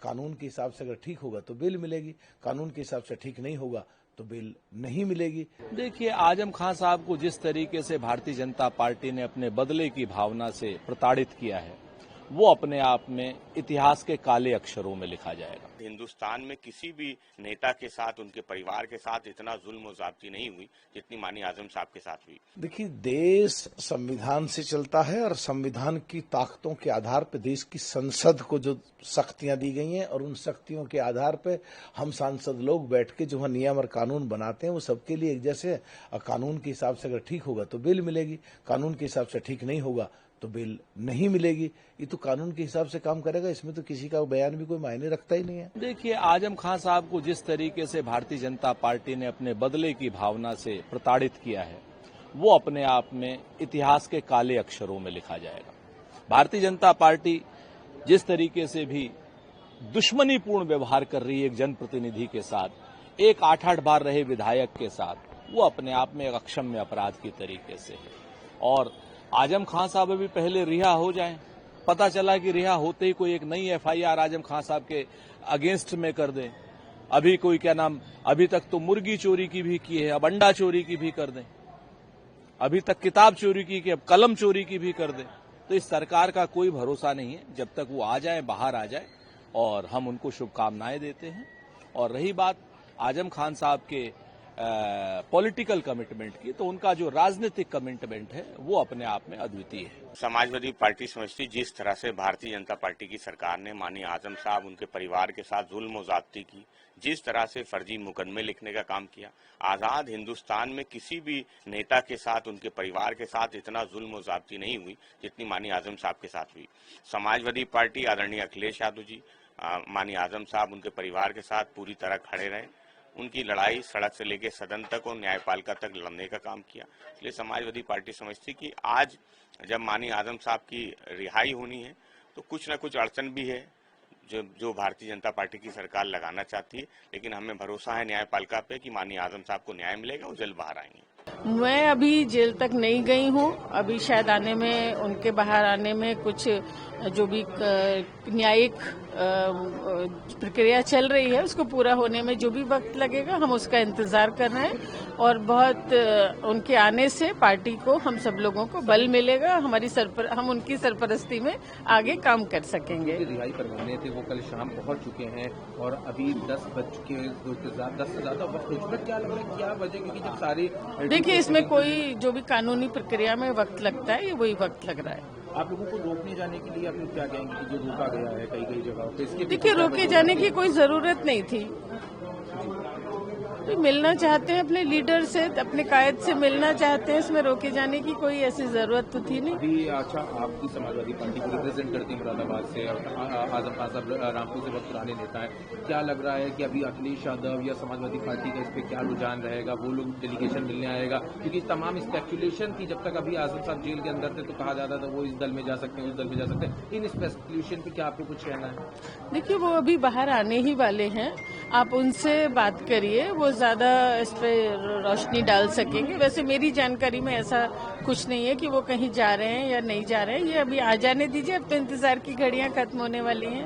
कानून के हिसाब से अगर ठीक होगा तो बेल मिलेगी, कानून के हिसाब से ठीक नहीं होगा तो बेल नहीं मिलेगी। देखिए, आजम खान साहब को जिस तरीके से भारतीय जनता पार्टी ने अपने बदले की भावना से प्रताड़ित किया है, वो अपने आप में इतिहास के काले अक्षरों में लिखा जाएगा। हिंदुस्तान में किसी भी नेता के साथ, उनके परिवार के साथ इतना जुल्म और ज्यादती नहीं हुई जितनी माननीय आजम साहब के साथ हुई। देखिए, देश संविधान से चलता है और संविधान की ताकतों के आधार पर देश की संसद को जो शक्तियां दी गई हैं और उन शक्तियों के आधार पर हम सांसद लोग बैठ के जो नियम और कानून बनाते हैं वो सबके लिए एक जैसे है। और कानून के हिसाब से अगर ठीक होगा तो बेल मिलेगी, कानून के हिसाब से ठीक नहीं होगा तो बेल नहीं मिलेगी। ये तो कानून के हिसाब से काम करेगा, इसमें तो किसी का बयान भी कोई मायने रखता ही नहीं है। देखिए, आजम खान साहब को जिस तरीके से भारतीय जनता पार्टी ने अपने बदले की भावना से प्रताड़ित किया है, वो अपने आप में इतिहास के काले अक्षरों में लिखा जाएगा। भारतीय जनता पार्टी जिस तरीके से भी दुश्मनीपूर्ण व्यवहार कर रही है एक जनप्रतिनिधि के साथ, एक 8-8 बार रहे विधायक के साथ, वो अपने आप में एक अक्षम्य अपराध की तरीके से है। और आजम खान साहब अभी पहले रिहा हो जाएं। पता चला कि रिहा होते ही कोई एक नई एफआईआर आजम खान साहब के अगेंस्ट में कर दें। अभी कोई अभी तक तो मुर्गी चोरी की भी की है, अब अंडा चोरी की भी कर दें। अभी तक किताब चोरी की, अब कलम चोरी की भी कर दें। तो इस सरकार का कोई भरोसा नहीं है। जब तक वो आ जाए, बाहर आ जाए, और हम उनको शुभकामनाएं देते हैं। और रही बात आजम खान साहब के पॉलिटिकल कमिटमेंट की, तो उनका जो राजनीतिक कमिटमेंट है वो अपने आप में अद्वितीय है। समाजवादी पार्टी समझती जिस तरह से भारतीय जनता पार्टी की सरकार ने माननीय आजम साहब, उनके परिवार के साथ जुल्म और ज्यादती की, जिस तरह से फर्जी मुकदमे लिखने का काम किया, आजाद हिंदुस्तान में किसी भी नेता के साथ, उनके परिवार के साथ इतना जुल्म और ज्यादती नहीं हुई जितनी माननीय आजम साहब के साथ हुई। समाजवादी पार्टी आदरणीय अखिलेश यादव जी, माननीय आजम साहब, उनके परिवार के साथ पूरी तरह खड़े रहे। उनकी लड़ाई सड़क से लेकर सदन तक और न्यायपालिका तक लड़ने का काम किया। इसलिए समाजवादी पार्टी समझती कि आज जब माननीय आजम साहब की रिहाई होनी है तो कुछ न कुछ अड़चन भी है जो भारतीय जनता पार्टी की सरकार लगाना चाहती है, लेकिन हमें भरोसा है न्यायपालिका पे कि माननीय आजम साहब को न्याय मिलेगा, वो जल्द बाहर आएंगे। मैं अभी जेल तक नहीं गई हूँ। अभी शायद आने में, उनके बाहर आने में कुछ जो भी न्यायिक प्रक्रिया चल रही है उसको पूरा होने में जो भी वक्त लगेगा हम उसका इंतजार कर रहे हैं। और बहुत उनके आने से पार्टी को, हम सब लोगों को बल मिलेगा। हम उनकी सरपरस्ती में आगे काम कर सकेंगे। रिहाई करवाने थे, वो कल शाम पहुंच चुके हैं और अभी 10 बज के 10 से ज्यादा वक्त हो चुका है। क्या लग रहा है, क्या वजह? क्योंकि जब सारे, देखिए, इसमें कोई जो भी कानूनी प्रक्रिया में वक्त लगता है, ये वही वक्त लग रहा है। आप लोगों को रोकने जाने के लिए आप लोग क्या कहेंगे कि जो रोका गया है कई जगहों पे? इसके देखिए, रोके जाने की कोई जरूरत नहीं थी। तो मिलना चाहते हैं अपने लीडर से, अपने कायद से मिलना चाहते हैं, इसमें रोके जाने की कोई ऐसी जरूरत तो थी नहीं। अभी अच्छा, आपकी समाजवादी पार्टी को रिप्रेजेंट करती है मुरादाबाद से, और आजम खान साहब रामपुर से बहुत पुराने नेता है। क्या लग रहा है कि अभी अखिलेश यादव या समाजवादी पार्टी का इस पर क्या रुझान रहेगा? वो लोग डेलीगेशन मिलने आएगा? क्योंकि तमाम स्पेकुलेशन थी, जब तक अभी आजम साहब जेल के अंदर थे तो कहा जाता था वो इस दल में जा सकते हैं, उस दल में जा सकते हैं। इन स्पेकुलेशन पे क्या आपको कुछ कहना है? देखिए, वो अभी बाहर आने ही वाले हैं। आप उनसे बात करिए, वो ज्यादा इस पे रोशनी डाल सकेंगे। वैसे मेरी जानकारी में ऐसा कुछ नहीं है कि वो कहीं जा रहे हैं या नहीं जा रहे हैं। ये अभी आ जाने दीजिए, अब तो इंतजार की घड़ियां खत्म होने वाली हैं।